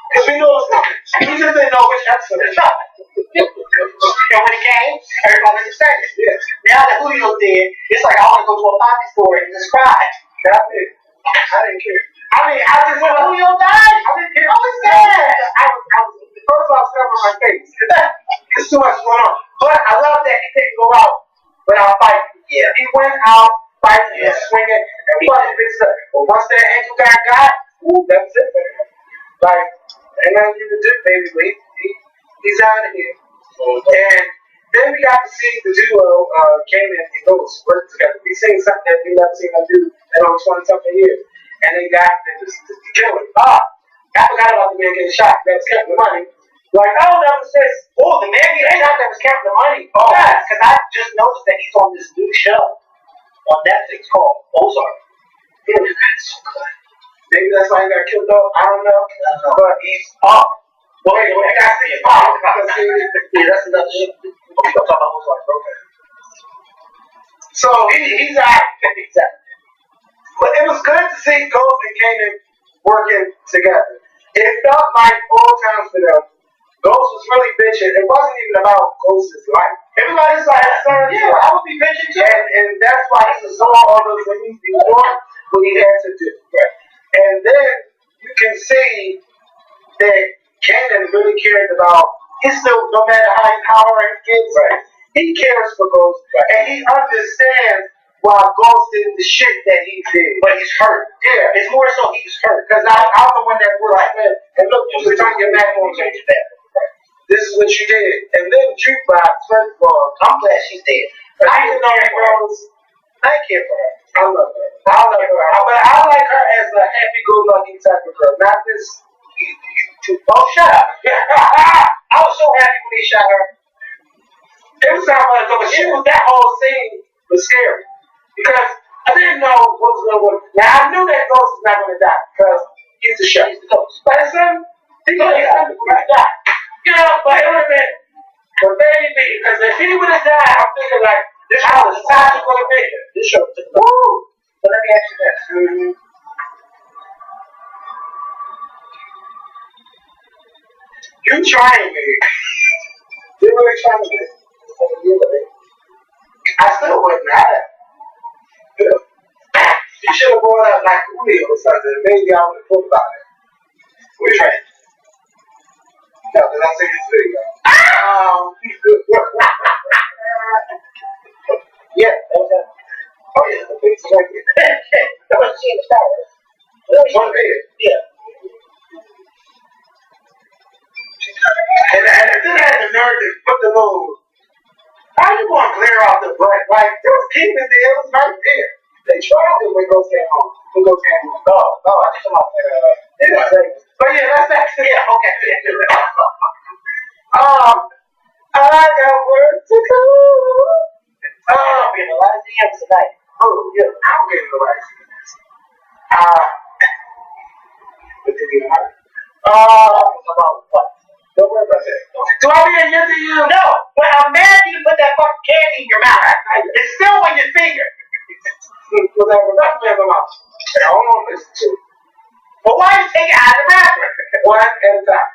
A: Because we knew it was coming. We just didn't know which episode it was.
B: And when it came, everybody was excited.
A: Yeah.
B: Now that Julio's dead, it's like I want to go to a pocket store and just cry.
A: That's it. I didn't care. I mean, I just
B: Well, who you died?
A: I didn't care. I was sad. First of all, I was covering my face. There's too much going on. But I love that he didn't go out without fighting.
B: Yeah.
A: He went out fighting and swinging and fucking bitches up. But once that ankle got, ooh, that's it for him. Like, ain't nothing you can do, baby. But he's out of here. And then we got to see the duo, Kanan and Ghost, work together. We seen something that we never seen them do in over 20-something years. And they got to kill it. I forgot about the man getting shot. That was counting the money. Like, oh, that was this.
B: Oh, the man getting shot that was counting the money. Oh, yes. Because I just noticed that he's on this new show on Netflix called Ozark.
A: Yeah, that's so good. Maybe that's why he got killed off. I don't know. But he's up. Wait, I gotta see it.
B: Yeah, that's another shit. We're talking about Ozark, bro.
A: So he's out. But it was good to see Ghost and Kanan working together. It felt like old times for them. Ghost was really bitching. It wasn't even about Ghost's life. Everybody's like,
B: yeah, I would be bitching too.
A: And that's why he was doing all those things he was doing what he had to do. Right? And then you can see that Kanan really cared about he still, no matter how hard he gets, right, he cares for Ghost, right, and he understands why Ghost did the shit that he did.
B: But he's hurt.
A: Yeah.
B: It's more so he's hurt.
A: Because I'm the one that works right. And look, you turn your back on me. This is what you did. And then Jukebox, first of all,
B: I'm glad she's dead.
A: I didn't know that Rose.
B: I care for her.
A: I love her. But I like her as a happy-go-lucky type of girl, not this.
B: Oh, shut up. I was so happy when they shot her.
A: It was sound like, but she was, that whole scene was scary. Because I didn't know what was going to work. Now, I knew that Ghost was not going to die because he's the show. He's the Ghost. But it's him. He's going to die. You know, but it would have been the baby. Because if he would have died, I'm thinking like, this show was time to go to bed.
B: This show was just
A: woo!
B: But let me ask you this.
A: Mm-hmm. You trying me. You're really trying me. I still wouldn't have it. You should have brought up like Julio or something. Maybe I would have thought about it. We're trying. No, because I see this video.
B: Yeah, that was it.
A: Oh, yeah, the big right here.
B: That was she in the shower.
A: One bed.
B: Yeah.
A: And then I had the nerve to put the little. How you going to glare off the butt? Like, there was keeping there. It was right there. They tried it when Ghost came home. When Ghost came home.
B: Oh, I think I'm out there.
A: But yeah, that's actually. Yeah, okay. I got work to do.
B: I'm getting a lot of DMs tonight.
A: Oh, yeah, I'm getting the right DMs. But did he hurt?
B: About what?
A: Don't worry about that. Do I be a yes to you?
B: No, but I'm mad you put that fucking candy in your mouth. It's still on your finger.
A: Put that in my mouth. I don't want to listen to it.
B: But why you take it out of the wrapper?
A: One at a time.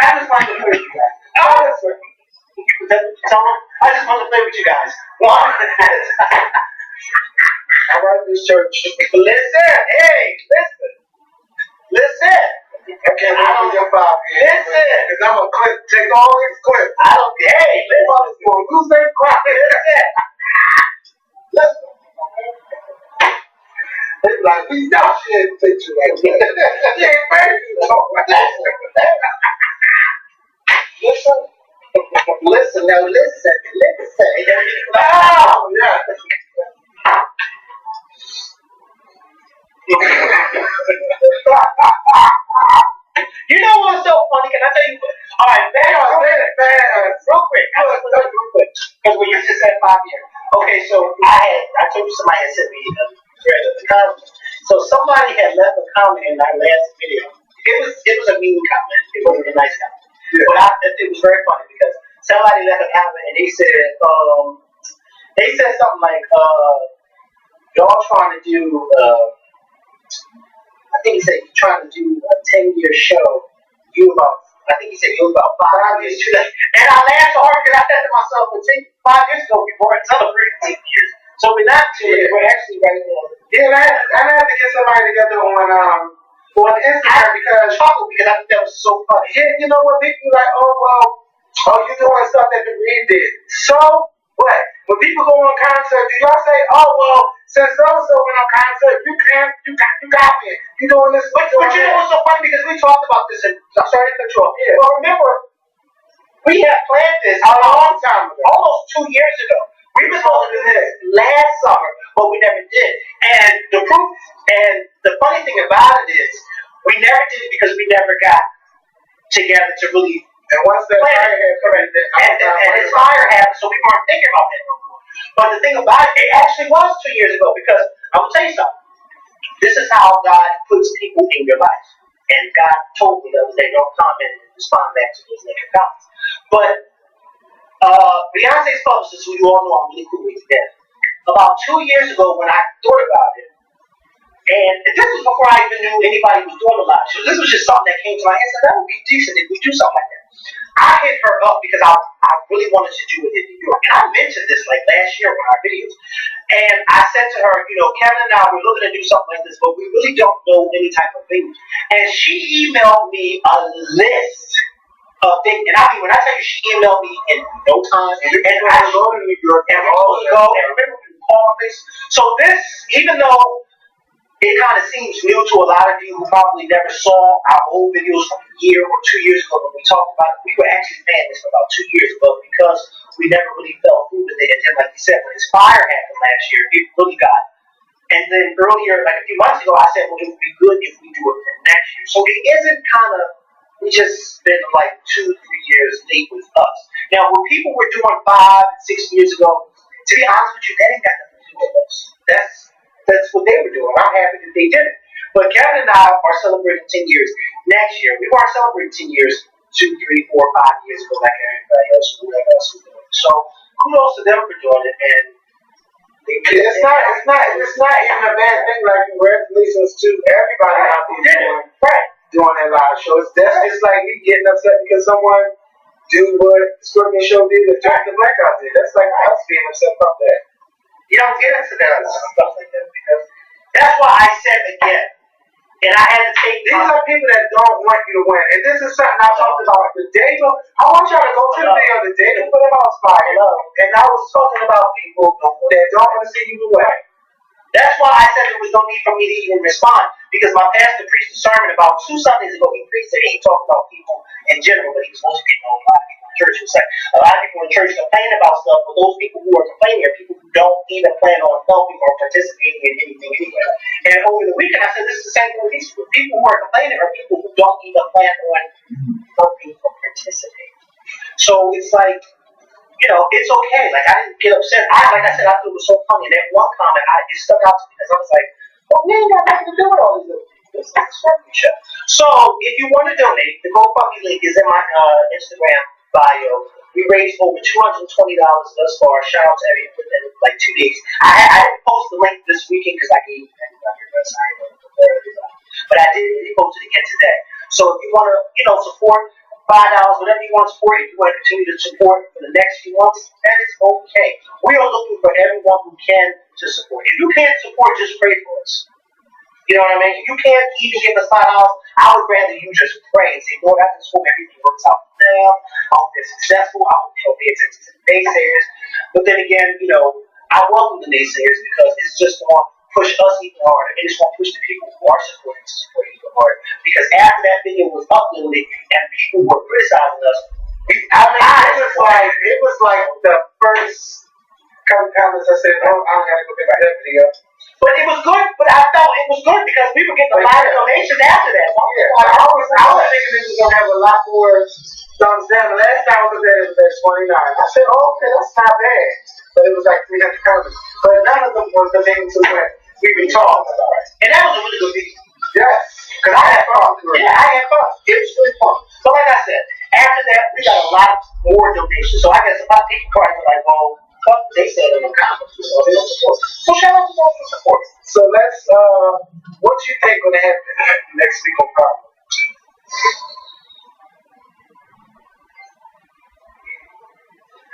A: I just want to play with you guys.
B: I just want to play with you guys. One at a time.
A: I run this church.
B: Listen, hey, listen.
A: I can't wait for your 5 years.
B: Listen.
A: Because I'm going to take all these clips.
B: I don't care. Hey,
A: Everybody's going to lose their crap. Listen. It's like, we know she ain't take you like that. She ain't made you talk like that. Listen.
B: Listen, now listen.
A: Oh, yeah.
B: You know what's so funny? Can I tell you? All right, real quick. Because when you just said 5 years. Okay, so I told you somebody had sent me a comment. So somebody had left a comment in our last video. It was a mean comment. It wasn't a nice comment. Yeah. But it was very funny because somebody left a comment and they said something like, y'all trying to do, I think he said you're trying to do a 10-year show. I think he said you about 5 years too late. And I laughed so hard because I said to myself, well, 5 years ago, we weren't celebrating 10 years. So we're not doing it. We're actually right now.
A: Yeah, and I had to get somebody together on Instagram because
B: I think that was so funny.
A: yeah, you know what? People be like, oh well, oh you doing stuff that the Reed did. So what? When people go on concert, do y'all say, oh well, since so and so went on concert, you copying, you doing this,
B: but you know what's so funny because we talked about this and I'm sorry to cut you off. Yeah. Well, remember, we had planned this
A: a long time ago,
B: almost 2 years ago. We were supposed to do this last summer, but we never did. And the proof and the funny thing about it is, we never did it because we never got together to really.
A: And once that fire had corrected,
B: and this fire happened, so we weren't thinking about that no more. But the thing about it actually was 2 years ago because I'm gonna tell you something. This is how God puts people in your life. And God told me the other day, don't comment and respond back to those negative comments. But Beyonce's publicist, who you all know I'm really cool with today, about 2 years ago when I thought about it, and this was before I even knew anybody was doing a live show. This was just something that came to my head and said, that would be decent if we do something like that. I hit her up because I really wanted to do it in New York. And I mentioned this like last year in our videos. And I said to her, you know, Kevin and I, we're looking to do something like this, but we really don't know any type of venue. And she emailed me a list of things. And I mean, when I tell you she emailed me in no time, and I go to New York and and remember we called this. So this, even though it kind of seems new to a lot of you who probably never saw our old videos from a year or 2 years ago when we talked about it. We were actually planning this for about 2 years ago because we never really fell through with it. And then, like you said, when this fire happened last year, it really got. And then earlier, like a few months ago, I said, well, it would be good if we do it next year. So it isn't kind of, we just been like 2-3 years late with us. Now, when people were doing 5 and 6 years ago, to be honest with you, that ain't got nothing to do with us. That's what they were doing. I'm happy that they did it. But Kevin and I are celebrating 10 years next year. We weren't celebrating 10 years 2, 3, 4, 5 years ago like everybody else was doing. So kudos to them for doing it. And
A: it's not even a bad thing. Like congratulations to everybody out there doing that live show. That's just like me getting upset because someone do what Scorpion Show did to Jack the Black out there. That's like us being upset about that.
B: You don't get into that stuff like that because that's why I said again, and I had to take.
A: These are people that don't want you to win, and this is something I talked about the day. I want y'all to go to the video the day to put it on fire, and I was talking about people that don't want to see you win.
B: That's why I said there was no need for me to even respond because my pastor preached a sermon about 2 Sundays ago. He preached it. He talked about people in general, but he was supposed to get a lot of people in church. It was like a lot of people in church complain about stuff, but those people who are complaining are people who don't even plan on helping or participating in anything anyway. And over the weekend, I said this is the same thing with these people. People who are complaining are people who don't even plan on helping or participating. So it's like, you know, it's okay. Like, I didn't get upset. Like I said, I thought it was so funny. And that one comment, it stuck out to me because I was like, well, we ain't got nothing to do with all these little things. This is a Scaramucci show. So, if you want to donate, the GoFundMe link is in my Instagram bio. We raised over $220 thus far. Shout out to everyone within like 2 days. I didn't post the link this weekend because I gave everybody your website. But I did repost it again today. So, if you want to, you know, support, $5, whatever you want to support. If you want to continue to support for the next few months, that is okay. We are looking for everyone who can to support. If you can't support, just pray for us. You know what I mean? If you can't even give us $5, I would rather you just pray and say, Lord, I just hope everything works out for them. I hope they're successful. I hope they'll pay attention to the naysayers. But then again, you know, I welcome the naysayers because it's just going to push us even harder. And it's going to push the people who are supporting to support even harder. Because after that video was uploaded and people were criticizing us,
A: it was like the first couple comments I said, oh, I don't gotta go back to that video.
B: But it was good, but I felt it was good because we were getting a lot of donations after that.
A: Yeah, I was thinking this was gonna have a lot more thumbs down. The last time I was there, it was at 29. I said, oh, okay, that's not bad. But it was like 300 comments. But none of them was the name to win. We've been talking about it.
B: And that was a really good video.
A: Yes. Because I had fun.
B: Yeah, I had fun. It was really fun. So like I said, after that, we got a lot more donations. So I guess a lot of people probably were like, well, they said in the comments, you know, they don't support. So shout out to those who support.
A: So let's, what do you think going to happen next week on Power?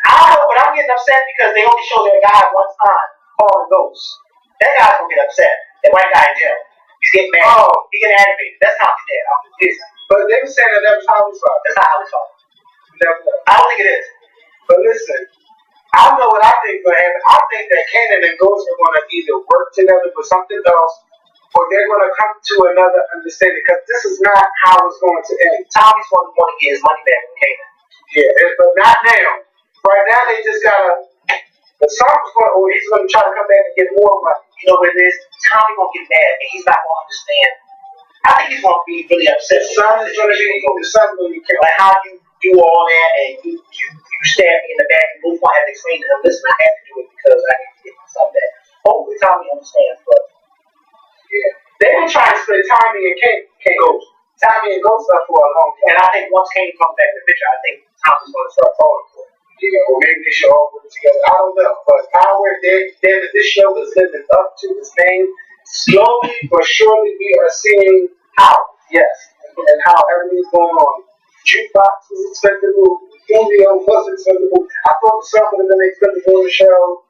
B: I don't know, but I'm getting upset because they only show their guy one time.
A: calling ghosts.
B: That guy's gonna get upset. That white guy in jail. He's getting mad.
A: Oh.
B: He getting aggravated. That's not his dad.
A: But they were saying that that was how we saw it.
B: That's not how we saw it.
A: Never know.
B: I don't think it is.
A: But listen, I know what I think going to happen. I think that Kanan and Ghost are going to either work together for something else, or they're going to come to another understanding, because this is not how it's going to end.
B: Tommy's going to want to get his money back from Kanan.
A: Yeah, but not now. Right now, they just got to. The song's going to, or he's going to try to come back and get more money.
B: You know what it is? Tommy going to get mad, and he's not going to understand. I think he's going to be really upset.
A: The son is going to be the son when you
B: like how you do all that, and you stab me in the back, and both want to have to explain to him, listen, I have to do it because I need to get my son back. Hopefully Tommy understands, but
A: yeah. They've been trying to split Tommy and Kane Ghost. Tommy and Ghost up for a long time.
B: And I think once Kane comes back in the picture, I think Tommy's going to start falling for it.
A: Yeah, or maybe they should all put it together. I don't know. But Power, this show is living up to its name. Slowly but surely, we are seeing how, yes, and how everything's going on. Jukebox was expectable. Julio was expectable. I thought the song would have been expectable on the show.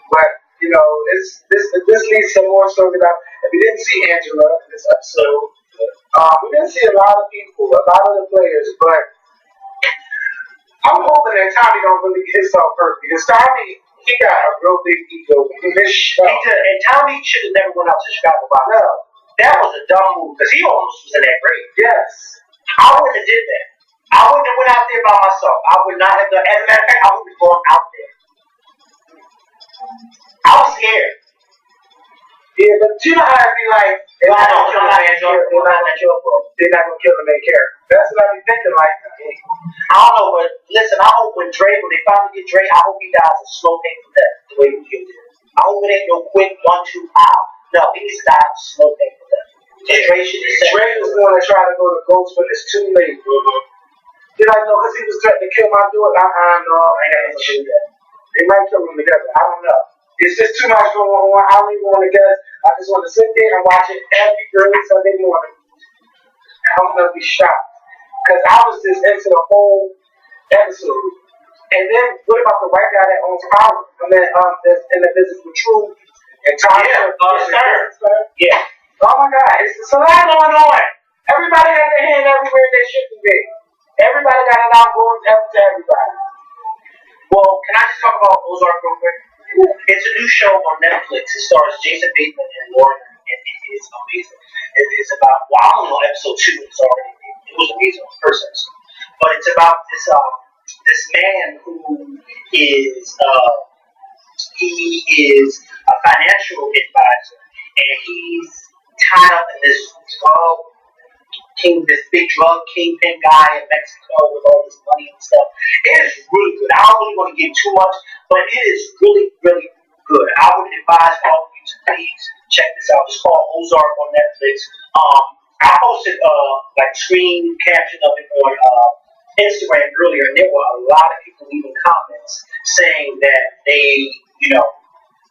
A: But, you know, this leads to more stories about. And we didn't see Angela in this episode. We didn't see a lot of people, a lot of the players, but I'm hoping that Tommy don't really get himself hurt, because Tommy, he got a real big ego in this show.
B: And Tommy should have never went out to Chicago by himself. That was a dumb move, because he almost was in that grave.
A: Yes.
B: I wouldn't have did that. I wouldn't have went out there by myself. I would not have done. As a matter of fact, I would have gone out there. I was scared.
A: Yeah, but you know how it'd be like, they're not gonna kill the main character. That's what I be thinking. Like,
B: I don't know, but listen, I hope when they finally get Dre, I hope he dies a slow, painful death, the way we did. I hope it ain't no quick 1, 2, pow. No, he needs to die a slow, painful death. Dre is
A: going to try to go to Ghost when it's too late. Did I know? Because he was threatening to kill my dude. No, I ain't got to do that. They might kill him together. I don't know. It's just too much going on. I don't even want to guess. I just want to sit there and watch it every early Sunday morning. And I'm going to be shocked. Because I was just into the whole episode. And then, what about the white guy that owns Power? And then, that's in the business with True and Tom.
B: Stern. Yeah.
A: Oh my God. It's a lot going on. Everybody got their hand everywhere they shouldn't be. Everybody got an outgoing to everybody.
B: Well, can I just talk about Ozark real quick? It's a new show on Netflix. It stars Jason Bateman and Lauren, and it is amazing. It is about, well, I'm only on episode 2. It was amazing on the first episode. But it's about this man who is he is a financial advisor, and he's tied up in this big drug kingpin guy in Mexico with all this money and stuff. It is really good. I don't really want to give too much, but it is really, really good. I would advise all of you to please check this out. It's called Ozark on Netflix. I posted like screen caption of it on Instagram earlier, and there were a lot of people leaving comments saying that they,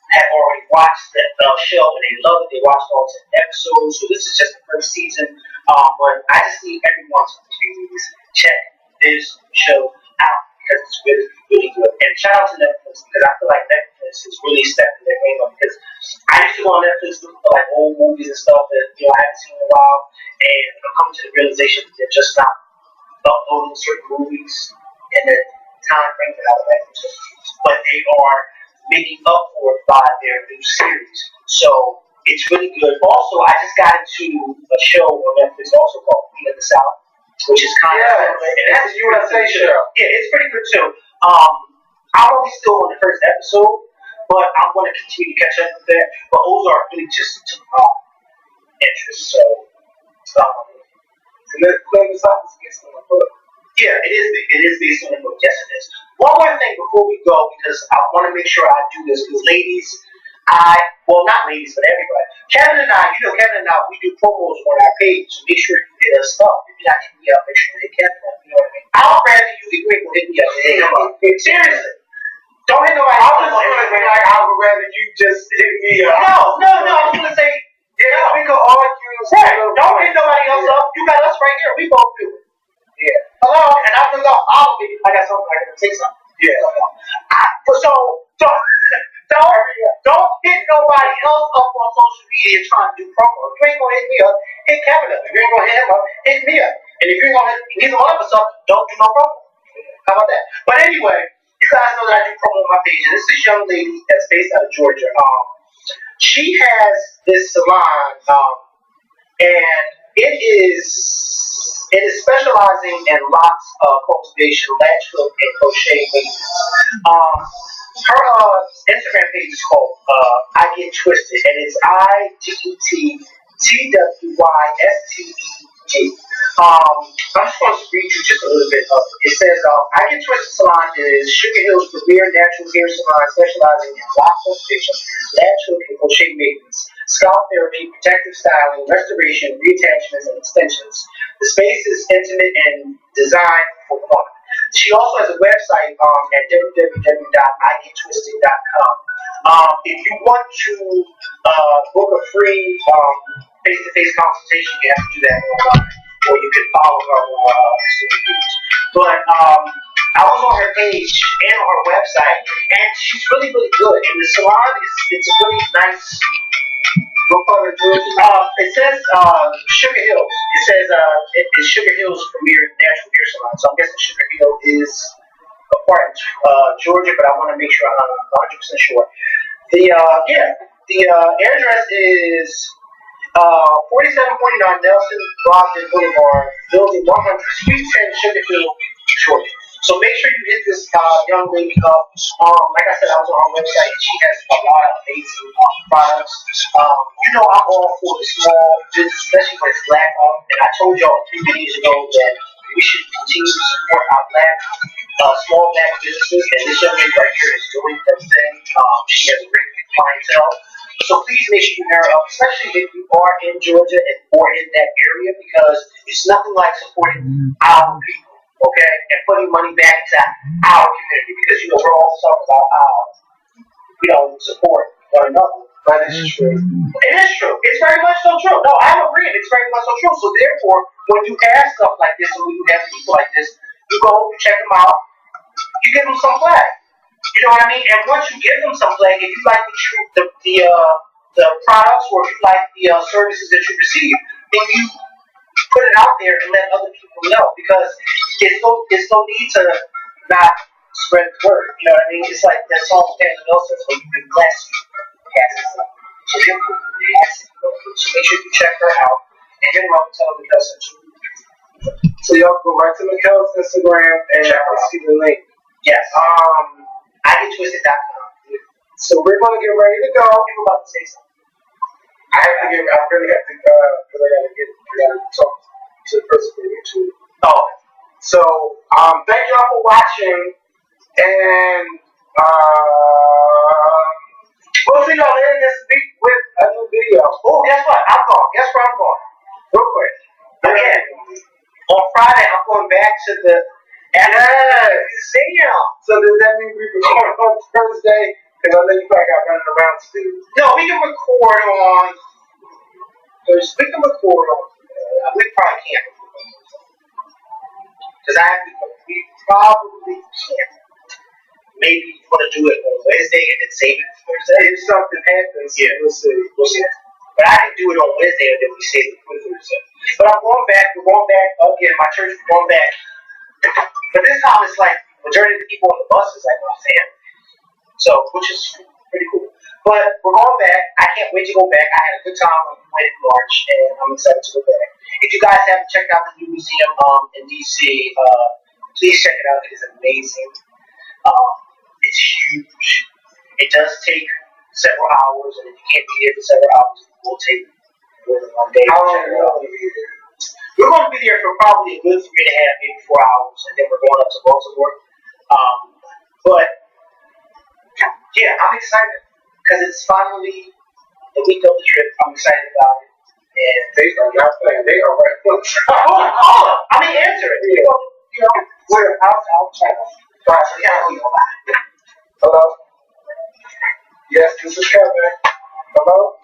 B: have already watched the show and they love it. They watched all 10 episodes, so this is just the first season. But I just need everyone to please check this show out because it's really, really good. And shout out to Netflix because I feel like Netflix is really stepping their game up because I used to go on Netflix looking for like old movies and stuff that I haven't seen in a while, and I'm coming to the realization that they're just not uploading certain movies in the time frame that I would like them to, but they are making up for it by their new series. So it's really good. Also, I just got into a show on Netflix also called Queen of the South, which is kind of
A: and that's a USA show.
B: Yeah, it's pretty good too. I'm only still on the first episode, but I'm going to continue to catch up with that. But Ozark really just took my interest. So,
A: and then Queen of the South is based on the book.
B: Yeah, it is based on the book. Yes, it is. One more thing before we go, because I want to make sure I do this, because ladies, not ladies, but everybody. Kevin and I, we do promos on our page, so make sure you hit us up. If you're not hitting me up, make sure you hit Kevin up. You know what I mean? I would rather you be quick and hit me up than hit him up. Seriously. Don't hit nobody else.
A: I would rather you just hit me up.
B: No, I was going to say,
A: we can argue.
B: Right. Don't hit nobody else up. You got us right here. We both do it.
A: Yeah.
B: Hello, and I can go. I got something. I got to say something.
A: Yeah.
B: So don't nobody else up on social media trying to do promo. If you ain't gonna hit me up, hit Kevin up. If you ain't gonna hit him up, hit me up. And if you're gonna hit neither one of us up, don't do no promo. How about that? But anyway, you guys know that I do promo on my page, and this is young lady that's based out of Georgia. She has this salon, and it is specializing in locks, cultivation, latch hook, and crochet maintenance. Her Instagram page is called I Get Twisted, and it's IGETTWYSTED. I'm just going to read you just a little bit of it. It says, I Get Twisted Salon is Sugar Hill's premier natural hair salon specializing in lock cultivation, latch hook, and crochet maintenance, scalp therapy, protective styling, restoration, reattachments, and extensions. The space is intimate and designed for one. She also has a website at www.igettwisted.com. If you want to book a free face-to-face consultation, you have to do that online, or you can follow her on But I was on her page and on her website, and she's really, really good. And the salon it's a really nice. It says Sugar Hills. It says it's Sugar Hills premier natural hair salon. So I'm guessing Sugar Hill is a part of Georgia, but I want to make sure I'm 100% sure. The address is 4749 Nelson Brogdon Boulevard, Building 100, Suite 10, Sugar Hill, Georgia. So make sure you hit this young lady up. Like I said, I was on her website, and she has a lot of amazing products. I'm all for the small business, especially when it's black owned. And I told y'all 3 videos ago that we should continue to support our small black businesses. And this young lady right here is doing that thing. She has a great clientele. So please make sure you hit her up, especially if you are in Georgia or in that area, because it's nothing like supporting our people. Okay, and putting money back into our community, because we're all talking about how we don't support one another. But it's true. It is true. It's very much so true. No, I'm agreeing. It's very much so true. So therefore, when you have stuff like this, and when you have people like this, you go, you check them out, you give them some flag. You know what I mean? And once you give them some flag, if you like the products, or if you like the services that you receive, then you put it out there and let other people know, because it's no need to not spread the word. You know what I mean? It's like that song Family Bill says, when you can bless you, pass it on. So therefore, so make sure you check her out and hit her up and tell her because of you.
A: So y'all go right to Mikkel's Instagram and check out see the link.
B: Yes. IGetTwisted.com.
A: So we're gonna get ready to go.
B: People about to say something.
A: I really have to, because I gotta talk to the person for YouTube.
B: Oh.
A: So, thank y'all for watching, and, we'll see y'all later this week with a new video.
B: Oh, guess what? I'm going. Guess where I'm going? Real quick. Again, on Friday, I'm going back to the museum.
A: So does that mean we record on Thursday? Because I know you probably got running around to do.
B: No, we can record on Thursday. We can record on. We probably can't. Because we probably can't. Maybe you want to do it on Wednesday and then save it for Thursday.
A: If something happens,
B: yeah,
A: we'll see.
B: But I can do it on Wednesday and then we save it for Thursday. But I'm going back. We're going back again. My church, we're going back. But this time it's like majority of the people on the bus is like my family. So, which is pretty cool. But we're going back. I can't wait to go back. I had a good time when we went in March, and I'm excited to go back. If you guys haven't checked out the new museum in DC, please check it out. It is amazing. It's huge. It does take several hours, and if you can't be there for several hours, it will take more than one day.
A: How long are you going to be there?
B: We're going to be there for probably a good 3.5, maybe 4 hours, and then we're going up to Baltimore. But yeah, I'm excited because it's finally the week of the trip. I'm excited about it. And
A: they are not playing. They are right.
B: Call them. I mean, answer it. I'll check them.
A: Hello? Yes, this is Kevin. Hello?